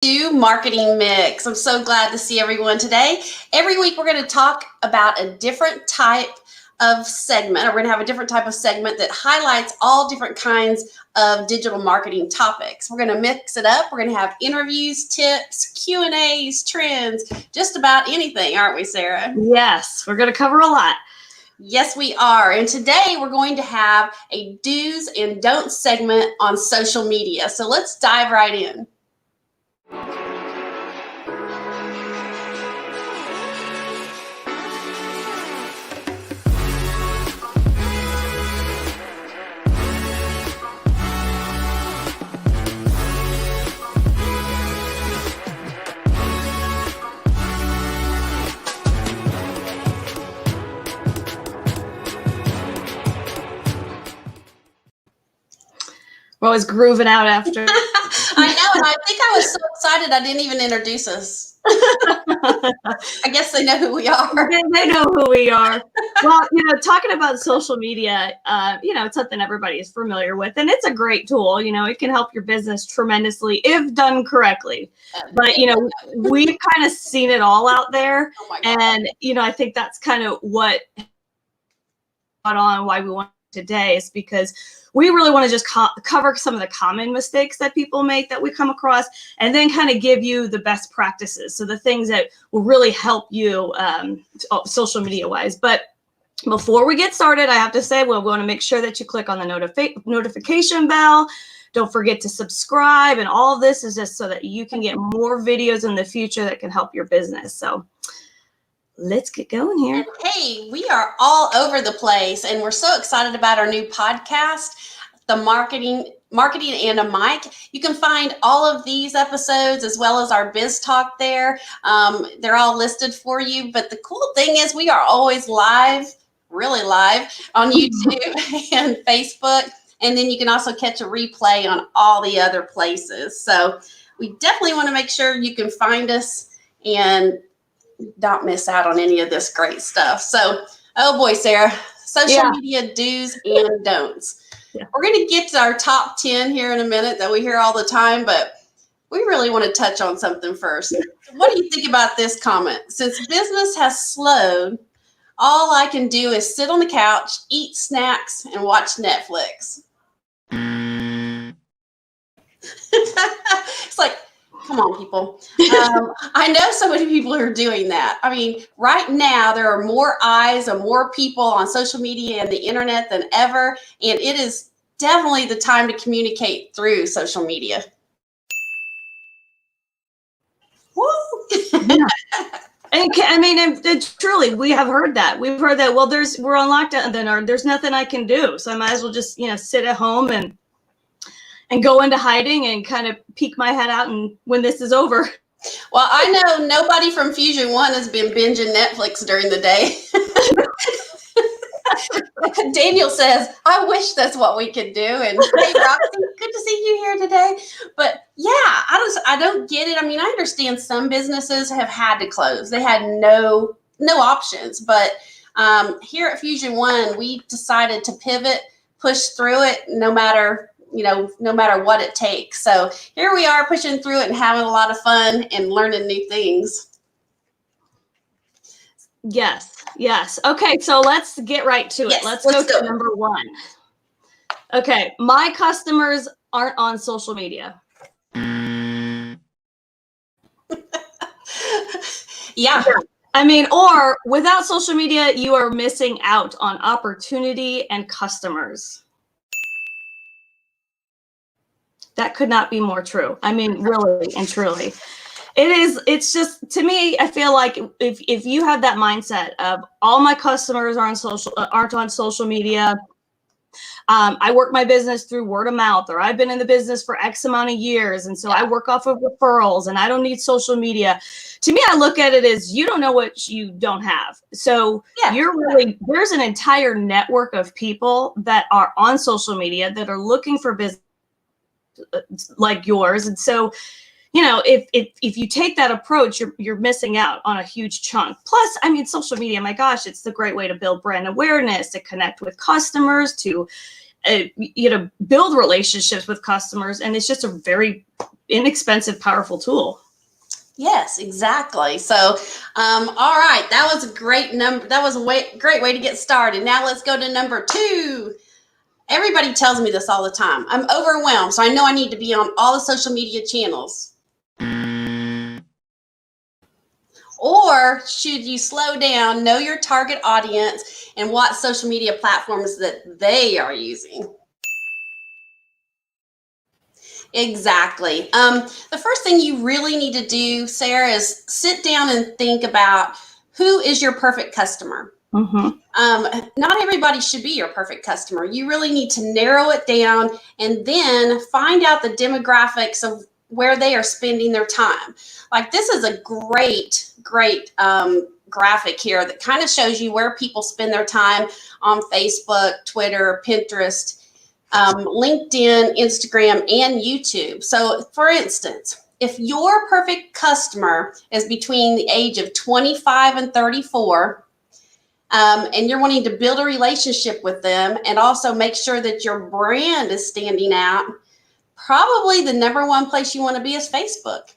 To Marketing Mix. I'm so glad to see everyone today. Every week, we're going to talk about a different type of segment, or we're going to have a different type of segment that highlights all different kinds of digital marketing topics. We're going to mix it up. We're going to have interviews, tips, Q&As, trends, just about anything, aren't we, Sarah? Yes, we're going to cover a lot. Yes, we are. And today we're going to have a do's and don'ts segment on social media. So let's dive right in. We're always grooving out after. I know, and I think I was so excited I didn't even introduce us. I guess they know who we are. They know who we are. Well, talking about social media, it's something everybody is familiar with, and it's a great tool. It can help your business tremendously if done correctly. But, we've kind of seen it all out there. Oh my God. And, I think that's kind of what on why we want today is because we really want to just cover some of the common mistakes that people make that we come across, and then kind of give you the best practices. So the things that will really help you social media wise. But before we get started, I have to say, we're going to make sure that you click on the notification bell. Don't forget to subscribe. And all of this is just so that you can get more videos in the future that can help your business. So let's get going here. And hey, we are all over the place, and we're so excited about our new podcast, The Marketing and a Mic. You can find all of these episodes as well as our Biz Talk there. They're all listed for you. But the cool thing is we are always live, really live on YouTube and Facebook. And then you can also catch a replay on all the other places. So we definitely want to make sure you can find us and not miss out on any of this great stuff. So, oh boy, Sarah, social media do's and don'ts. Yeah. We're going to get to our top 10 here in a minute that we hear all the time, but we really want to touch on something first. What do you think about this comment? Since business has slowed, all I can do is sit on the couch, eat snacks, and watch Netflix. It's like, come on, people. I know so many people are doing that. I mean, right now, there are more eyes and more people on social media and the internet than ever. And it is definitely the time to communicate through social media. Woo! Yeah. And truly, we have heard that. We've heard that, well, we're on lockdown, then there's nothing I can do. So I might as well just, sit at home and go into hiding and kind of peek my head out and when this is over. Well, I know nobody from Fusion One has been binging Netflix during the day. Daniel says, I wish that's what we could do. And hey, Roxy, good to see you here today. But yeah, I don't get it. I mean, I understand some businesses have had to close. They had no options. But here at Fusion One, we decided to pivot, push through it, no matter what it takes. So here we are pushing through it and having a lot of fun and learning new things. Yes. Okay, so let's get right to it. Yes, let's go to number 1. Okay, my customers aren't on social media. Yeah. I mean, or without social media, you are missing out on opportunity and customers. That could not be more true. I mean, really and truly. It's just, to me, I feel like if you have that mindset of all my customers aren't on social media, I work my business through word of mouth, or I've been in the business for X amount of years, and so I work off of referrals, and I don't need social media. To me, I look at it as you don't know what you don't have. So there's an entire network of people that are on social media that are looking for business like yours, and so if you take that approach, you're missing out on a huge chunk. Plus, I mean, social media, my gosh, it's the great way to build brand awareness, to connect with customers, to build relationships with customers, and it's just a very inexpensive, powerful tool. Yes, exactly. So, all right, that was a great number. That was a great way to get started. Now let's go to number 2. Everybody tells me this all the time. I'm overwhelmed, so I know I need to be on all the social media channels. Or should you slow down, know your target audience, and what social media platforms that they are using? Exactly. The first thing you really need to do, Sarah, is sit down and think about who is your perfect customer. Not everybody should be your perfect customer. You really need to narrow it down and then find out the demographics of where they are spending their time. Like this is a great graphic here that kind of shows you where people spend their time on Facebook, Twitter, Pinterest, LinkedIn, Instagram, and YouTube. So for instance, if your perfect customer is between the age of 25 and 34, and you're wanting to build a relationship with them and also make sure that your brand is standing out, probably the number one place you want to be is Facebook.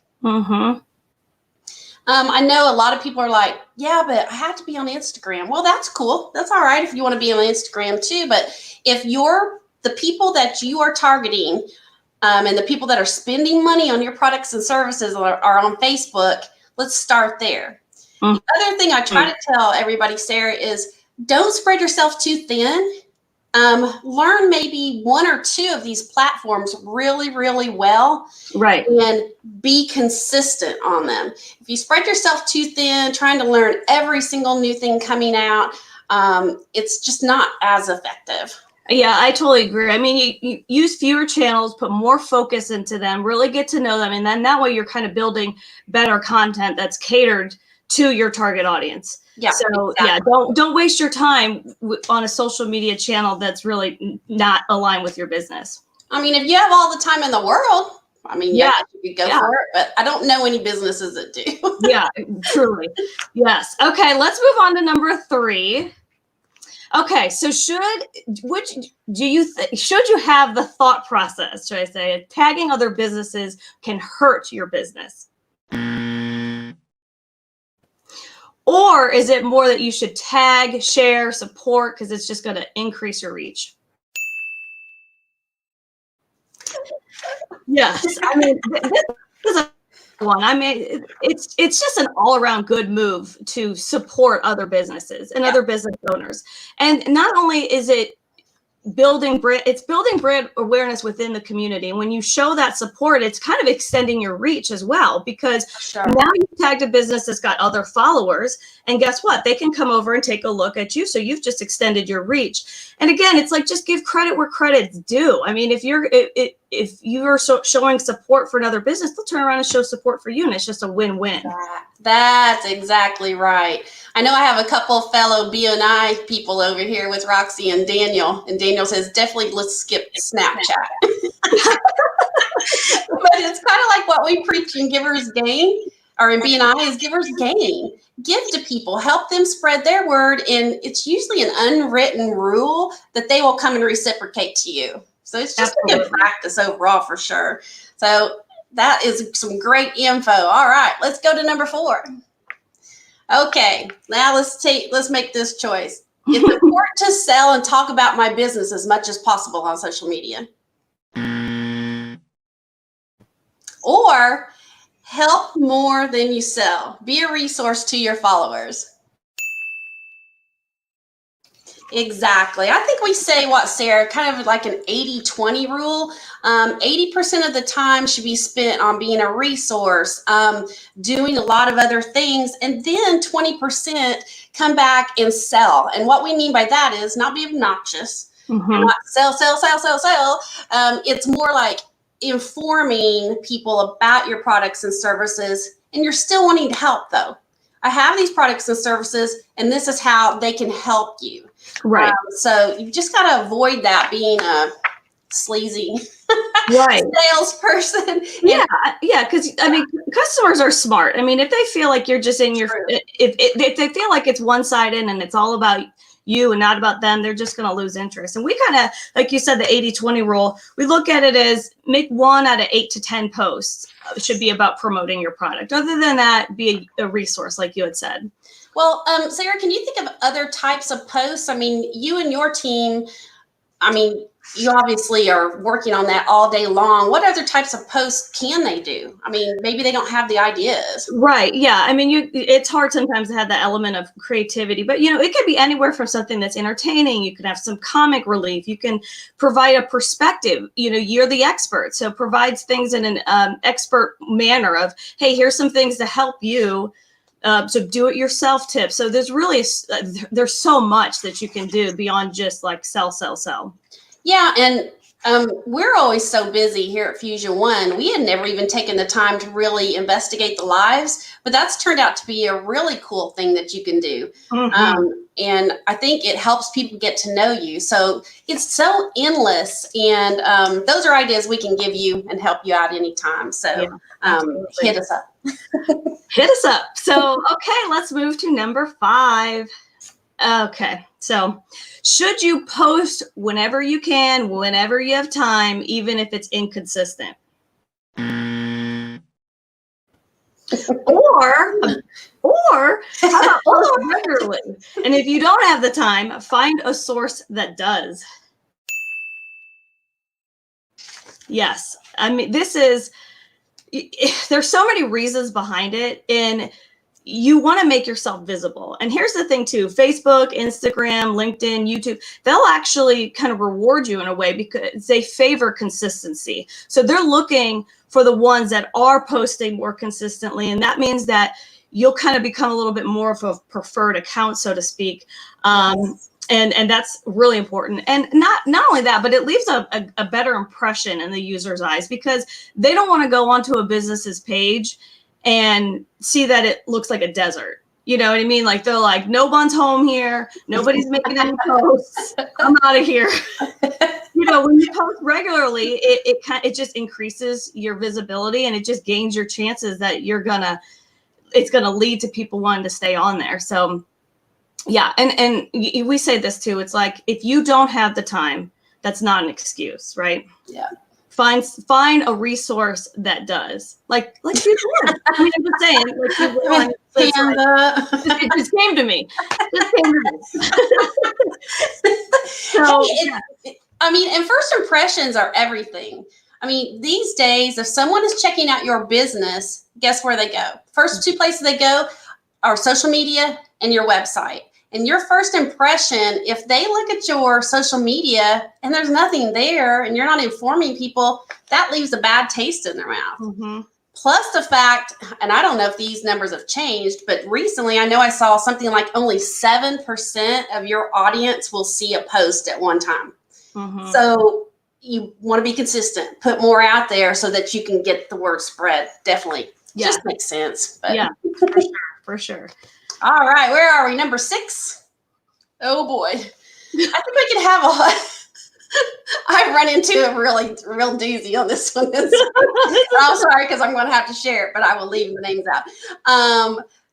I know a lot of people are like, yeah, but I have to be on Instagram. Well, that's cool. That's all right if you want to be on Instagram too. But if the people that you are targeting and the people that are spending money on your products and services are on Facebook, let's start there. The other thing I try to tell everybody, Sarah, is don't spread yourself too thin. Learn maybe 1 or 2 of these platforms really, really well. Right. And be consistent on them. If you spread yourself too thin, trying to learn every single new thing coming out, it's just not as effective. Yeah, I totally agree. I mean, you use fewer channels, put more focus into them, really get to know them. And then that way you're kind of building better content that's catered to your target audience. Yeah. So exactly. yeah, don't waste your time on a social media channel that's really not aligned with your business. I mean, if you have all the time in the world, I mean, yeah, you could go for it, but I don't know any businesses that do. Yeah, truly. Yes. Okay, let's move on to number 3. Okay, so should you have the thought process, should I say, tagging other businesses can hurt your business? Or is it more that you should tag, share, support, because it's just going to increase your reach? Yes, I mean, this is a one. I mean, it's just an all-around good move to support other businesses and other business owners. And not only is it building brand awareness within the community. And when you show that support, it's kind of extending your reach as well, because now you've tagged a business that's got other followers, and guess what? They can come over and take a look at you. So you've just extended your reach. And again, it's like, just give credit where credit's due. I mean, if you're showing support for another business, they'll turn around and show support for you, and it's just a win-win. That's exactly right. I know I have a couple fellow BNI people over here with Roxy and Daniel Daniel says, definitely let's skip Snapchat. But it's kind of like what we preach in Givers Gain, or in BNI, is Givers Gain. Give to people, help them spread their word, and it's usually an unwritten rule that they will come and reciprocate to you. So it's just a good practice overall for sure. So that is some great info. All right, let's go to number 4. Okay, now let's make this choice. It's important to sell and talk about my business as much as possible on social media. Or help more than you sell. Be a resource to your followers. Exactly. I think we say what, Sarah, kind of like an 80-20 rule. 80% of the time should be spent on being a resource, doing a lot of other things, and then 20% come back and sell. And what we mean by that is not be obnoxious, not sell. It's more like informing people about your products and services, and you're still wanting to help though. I have these products and services, and this is how they can help you. Right. So you just got to avoid that being a sleazy salesperson. Yeah. Because I mean, customers are smart. I mean, if they feel like you're just in your, if they feel like it's one-sided and it's all about you and not about them, they're just going to lose interest. And we kind of, like you said, the 80-20 rule, we look at it as make 1 out of 8 to 10 posts should be about promoting your product. Other than that, be a resource, like you had said. Well, Sarah, can you think of other types of posts? I mean, you and your team, I mean, you obviously are working on that all day long. What other types of posts can they do? I mean, maybe they don't have the ideas. Right. Yeah. I mean, it's hard sometimes to have that element of creativity, but it could be anywhere from something that's entertaining. You can have some comic relief. You can provide a perspective. You're the expert, so provides things in an expert manner of, hey, here's some things to help you. So do it yourself tips. So there's so much that you can do beyond just like sell. Yeah, and we're always so busy here at Fusion One. We had never even taken the time to really investigate the lives, but that's turned out to be a really cool thing that you can do. Mm-hmm. And I think it helps people get to know you. So it's so endless, and those are ideas we can give you and help you out anytime. So hit us up. Hit us up. So, okay, let's move to number 5. Okay, so should you post whenever you can, whenever you have time, even if it's inconsistent? or how about post regularly? And if you don't have the time, find a source that does. Yes, I mean, there's so many reasons behind it, and you want to make yourself visible. And here's the thing too, Facebook, Instagram, LinkedIn, YouTube, they'll actually kind of reward you in a way because they favor consistency. So they're looking for the ones that are posting more consistently. And that means that you'll kind of become a little bit more of a preferred account, so to speak. And that's really important. And not only that, but it leaves a better impression in the user's eyes, because they don't want to go onto a business's page and see that it looks like a desert. You know what I mean? Like, they're like, no one's home here. Nobody's making any posts. I'm out of here. When you post regularly, it just increases your visibility, and it just gains your chances that it's going to lead to people wanting to stay on there. So yeah. And we say this too. It's like, if you don't have the time, that's not an excuse, right? Yeah. Find a resource that does. Like you did. I mean, I'm just saying, it just came to me. So, I mean, and first impressions are everything. I mean, these days, if someone is checking out your business, guess where they go? First 2 places they go are social media and your website. And your first impression, if they look at your social media and there's nothing there and you're not informing people, that leaves a bad taste in their mouth. Mm-hmm. Plus the fact, and I don't know if these numbers have changed, but recently I know I saw something like only 7% of your audience will see a post at one time. Mm-hmm. So you want to be consistent, put more out there so that you can get the word spread. Definitely. Yeah. Just makes sense. But. Yeah, for sure. All right, where are we? Number 6? Oh boy. I think we can have I've run into a real doozy on this one. I'm sorry, because I'm going to have to share it, but I will leave the names out.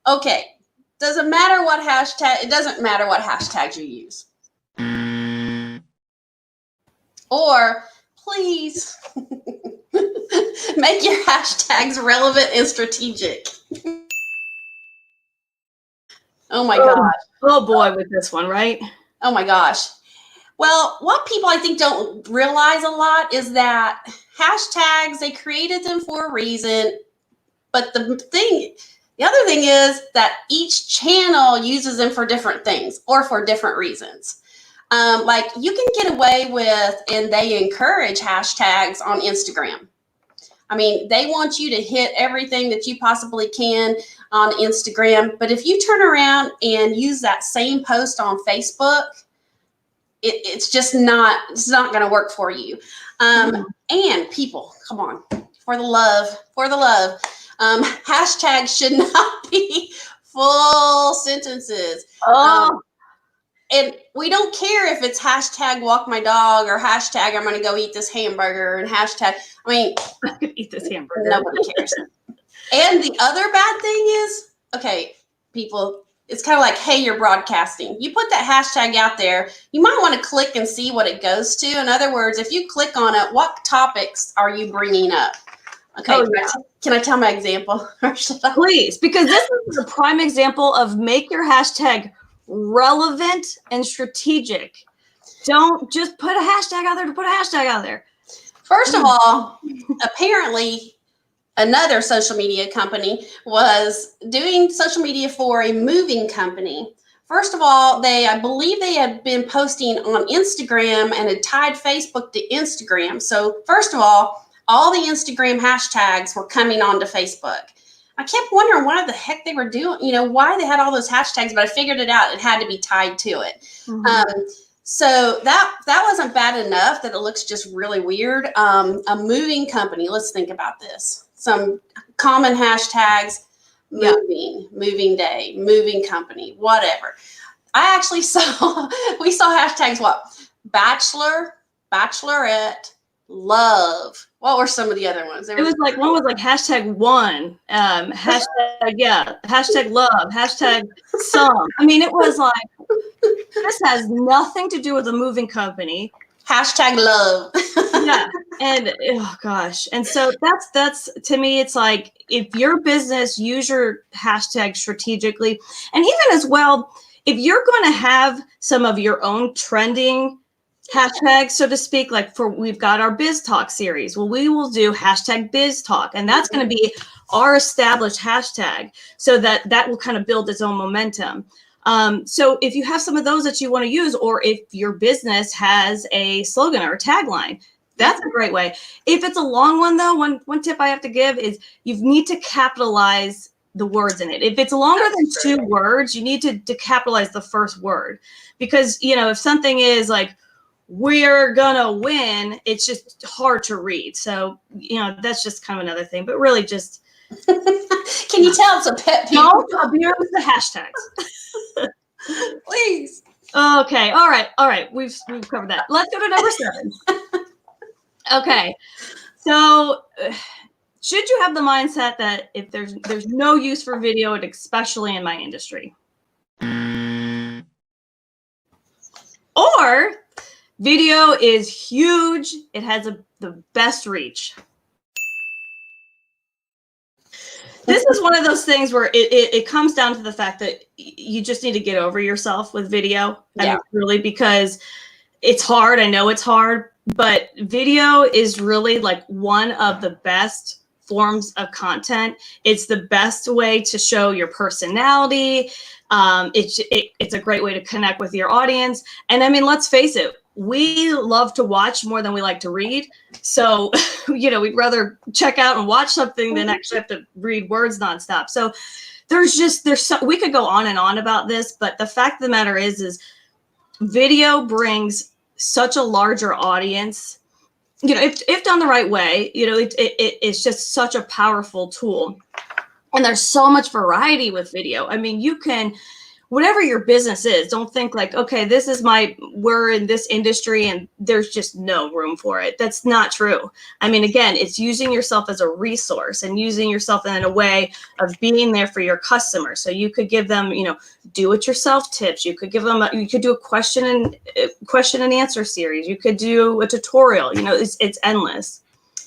Okay. It doesn't matter what hashtags you use. Or please make your hashtags relevant and strategic. Oh my gosh. Oh boy, with this one, right? Oh my gosh. Well, what people I think don't realize a lot is that hashtags, they created them for a reason. But the other thing is that each channel uses them for different things or for different reasons. Like, you can get away with, and they encourage hashtags on Instagram. I mean, they want you to hit everything that you possibly can on Instagram. But if you turn around and use that same post on Facebook, it's not going to work for you. And people, come on, for the love, hashtags should not be full sentences. And we don't care if it's hashtag walk my dog or hashtag I'm going to go eat this hamburger and hashtag, I mean, eat this hamburger. Nobody cares. And the other bad thing is, okay, people, it's kind of like, hey, you're broadcasting. You put that hashtag out there, you might want to click and see what it goes to. In other words, if you click on it, what topics are you bringing up? Okay, Oh, yeah. can I tell my example? Please, because this is a prime example of make your hashtag relevant and strategic. Don't just put a hashtag out there to put a hashtag out there. First of all, apparently another social media company was doing social media for a moving company. First of all, I believe they had been posting on Instagram and had tied Facebook to Instagram. So first of all the Instagram hashtags were coming onto Facebook. I kept wondering what the heck they were doing, why they had all those hashtags, but I figured it out. It had to be tied to it. Mm-hmm. So that wasn't bad enough that it looks just really weird. A moving company, let's think about this. Some common hashtags, moving day, moving company, whatever. I actually we saw hashtags, bachelor, bachelorette, love. What were some of the other ones? It was like, one was like hashtag one, hashtag love, hashtag some. I mean, it was like, this has nothing to do with a moving company. Hashtag love. Yeah. And oh gosh. And so that's to me, it's like, if your business, use your hashtag strategically. And even as well, if you're going to have some of your own trending hashtags, so to speak, like we've got our Biz Talk series. Well, we will do hashtag Biz Talk, and that's going to be our established hashtag, so that will kind of build its own momentum. So if you have some of those that you want to use, or if your business has a slogan or a tagline, that's a great way. If it's a long one, though, one tip I have to give is you need to capitalize the words in it. If it's longer than 2 words, you need to capitalize the first word, because if something is like, we're gonna win, it's just hard to read. So that's just kind of another thing, but really just can you tell it's a pet peeve? Don't abuse the hashtags. Please. Okay, all right, we've covered that. Let's go to number 7. Okay, so should you have the mindset that if there's no use for video, and especially in my industry, or video is huge, it has the best reach? This is one of those things where it comes down to the fact that you just need to get over yourself with video. Yeah. I mean, really, because it's hard. I know it's hard, but video is really like one of the best forms of content. It's the best way to show your personality. It's a great way to connect with your audience. And I mean, let's face it, we love to watch more than we like to read. So, we'd rather check out and watch something than actually have to read words nonstop. So we could go on and on about this, but the fact of the matter is video brings such a larger audience. If done the right way, it's just such a powerful tool. And there's so much variety with video. I mean, you can, whatever your business is, don't think like, okay, we're in this industry and there's just no room for it. That's not true. I mean, again, it's using yourself as a resource and using yourself in a way of being there for your customers. So you could give them, do it yourself tips. You could give them, you could do a question and answer series. You could do a tutorial, it's endless.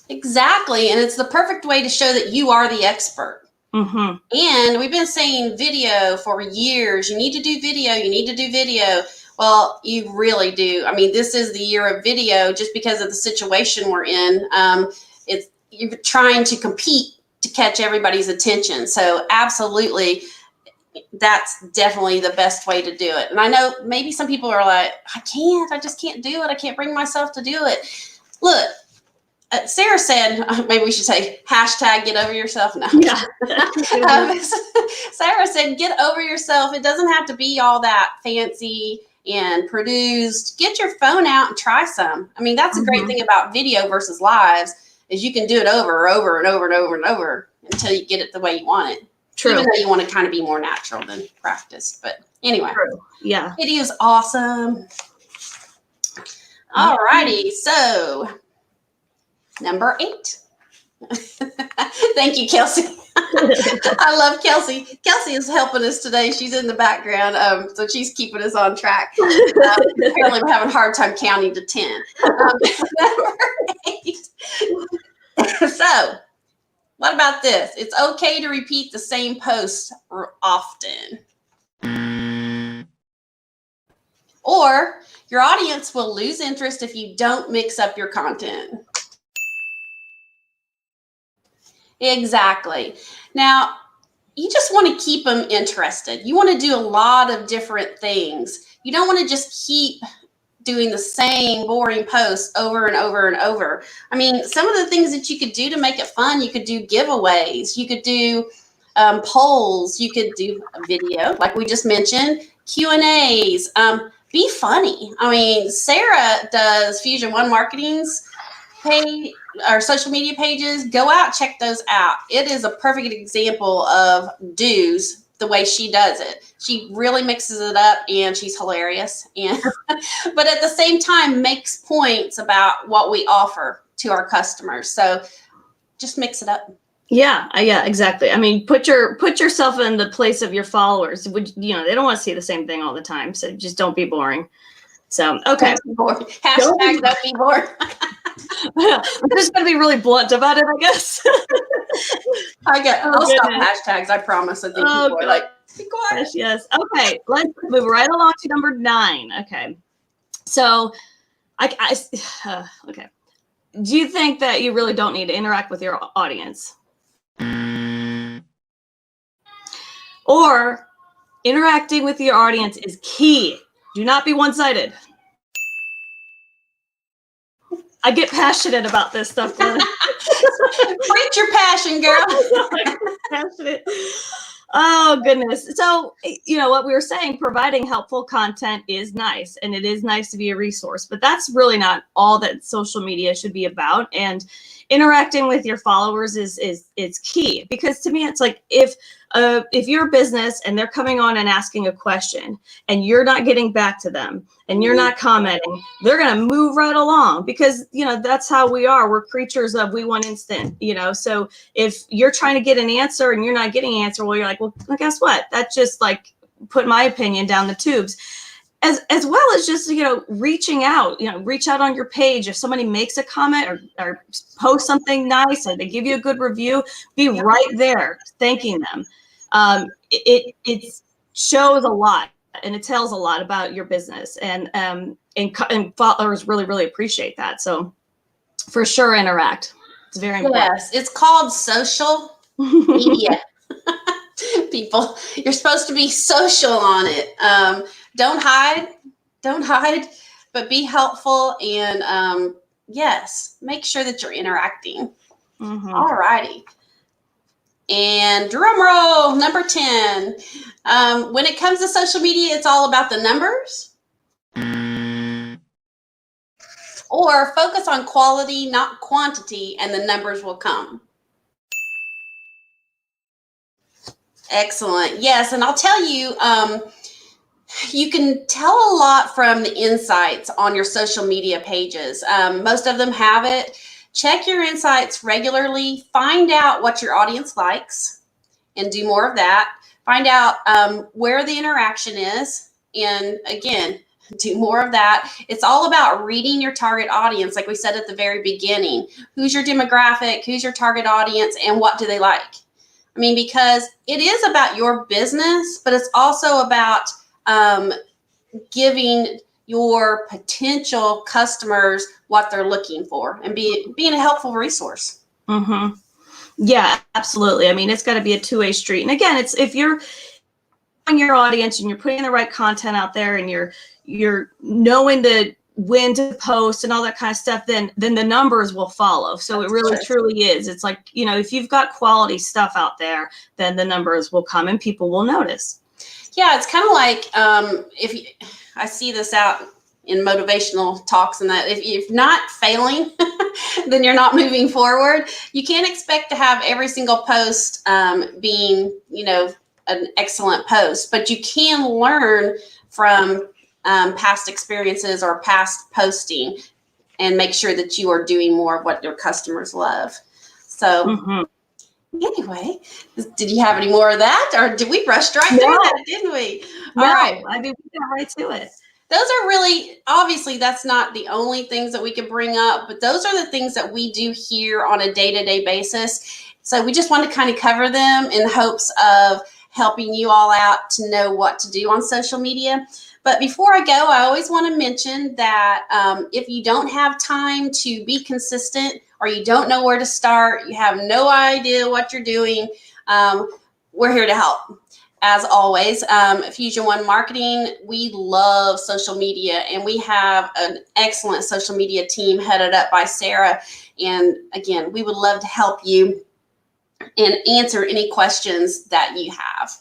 Exactly. And it's the perfect way to show that you are the expert. Mm-hmm. And we've been saying video for years. You need to do video. You need to do video. Well, you really do. I mean, this is the year of video just because of the situation we're in. You're trying to compete to catch everybody's attention. So absolutely, that's definitely the best way to do it. And I know maybe some people are like, I just can't do it. I can't bring myself to do it. Look. Sarah said, maybe we should say hashtag get over yourself. No. Yeah. Sarah said, get over yourself. It doesn't have to be all that fancy and produced. Get your phone out and try some. I mean, that's a great thing about video versus lives is you can do it over and over and over and over and over until you get it the way you want it. True. Even though you want to kind of be more natural than practice. But anyway. True. Yeah. Video's awesome. All righty. So number 8. Thank you, Kelsey. I love Kelsey. Kelsey is helping us today. She's in the background, so she's keeping us on track. Apparently, we're having a hard time counting to 10. Number 8. So, what about this? It's okay to repeat the same post often. Or your audience will lose interest if you don't mix up your content. Exactly. Now, you just want to keep them interested. You want to do a lot of different things. You don't want to just keep doing the same boring posts over and over and over. I mean, some of the things that you could do to make it fun, you could do giveaways, you could do polls, you could do a video, like we just mentioned, Q&As. Be funny. I mean, Sarah does Fusion One Marketing's page, our social media pages. Go out, check those out. It is a perfect example of do's the way she does it. She really mixes it up, and she's hilarious. And but at the same time, makes points about what we offer to our customers. So just mix it up. Yeah, exactly. I mean, put yourself in the place of your followers. They don't want to see the same thing all the time. So just don't be boring. So, okay. Hashtag don't be boring. I'm just going to be really blunt about it, I guess. I'll stop hashtags. I promise. I think people are like, be quiet. Yes. Okay. Let's move right along to number 9. Okay. So, okay. Do you think that you really don't need to interact with your audience? Or interacting with your audience is key. Do not be one-sided. I get passionate about this stuff. Preach your passion, girl. Passionate. Oh, goodness. So, what we were saying, providing helpful content is nice, and it is nice to be a resource, but that's really not all that social media should be about. And interacting with your followers is key, because to me, it's like if you're a business and they're coming on and asking a question and you're not getting back to them and you're not commenting, they're going to move right along, because, that's how we are. We're creatures of we want instant, so if you're trying to get an answer and you're not getting an answer, well, you're like, well, guess what? That just like put my opinion down the tubes. As well as just, reaching out, reach out on your page. If somebody makes a comment or post something nice and they give you a good review, be right there thanking them. It shows a lot, and it tells a lot about your business, and followers really, really appreciate that. So for sure, interact. It's very important. Yes, it's called social media. People, you're supposed to be social on it. Don't hide, but be helpful, and yes, make sure that you're interacting. Mm-hmm. All righty. And drum roll, number 10. When it comes to social media, it's all about the numbers. Or focus on quality, not quantity, and the numbers will come. Excellent. Yes, and I'll tell you, you can tell a lot from the insights on your social media pages. Most of them have it. Check your insights regularly. Find out what your audience likes and do more of that. Find out where the interaction is. And again, do more of that. It's all about reading your target audience, like we said at the very beginning. Who's your demographic? Who's your target audience? And what do they like? I mean, because it is about your business, but it's also about giving your potential customers what they're looking for and being a helpful resource. Mm-hmm. Yeah, absolutely. I mean, it's got to be a two-way street. And again, it's if you're on your audience and you're putting the right content out there and you're knowing when to post and all that kind of stuff, then the numbers will follow. So it really truly is. It's like, if you've got quality stuff out there, then the numbers will come and people will notice. Yeah, it's kind of like I see this out in motivational talks, and that if you're not failing, then you're not moving forward. You can't expect to have every single post being, an excellent post, but you can learn from past experiences or past posting and make sure that you are doing more of what your customers love. So Mhm. anyway, did you have any more of that, or did we rush right through that, didn't we? No, All right. I mean, we got right to it. Those are really, obviously, that's not the only things that we could bring up, but those are the things that we do here on a day-to-day basis. So we just want to kind of cover them in hopes of helping you all out to know what to do on social media. But before I go, I always want to mention that if you don't have time to be consistent, or you don't know where to start, you have no idea what you're doing, we're here to help. As always, Fusion One Marketing, we love social media, and we have an excellent social media team headed up by Sarah. And again, we would love to help you and answer any questions that you have.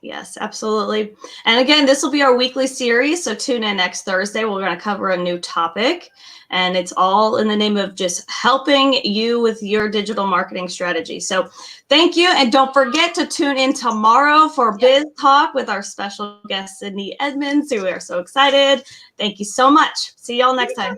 Yes, absolutely. And again, this will be our weekly series. So tune in next Thursday. We're going to cover a new topic, and it's all in the name of just helping you with your digital marketing strategy. So thank you. And don't forget to tune in tomorrow for Biz Talk with our special guest, Sydney Edmonds, who we are so excited. Thank you so much. See y'all next time.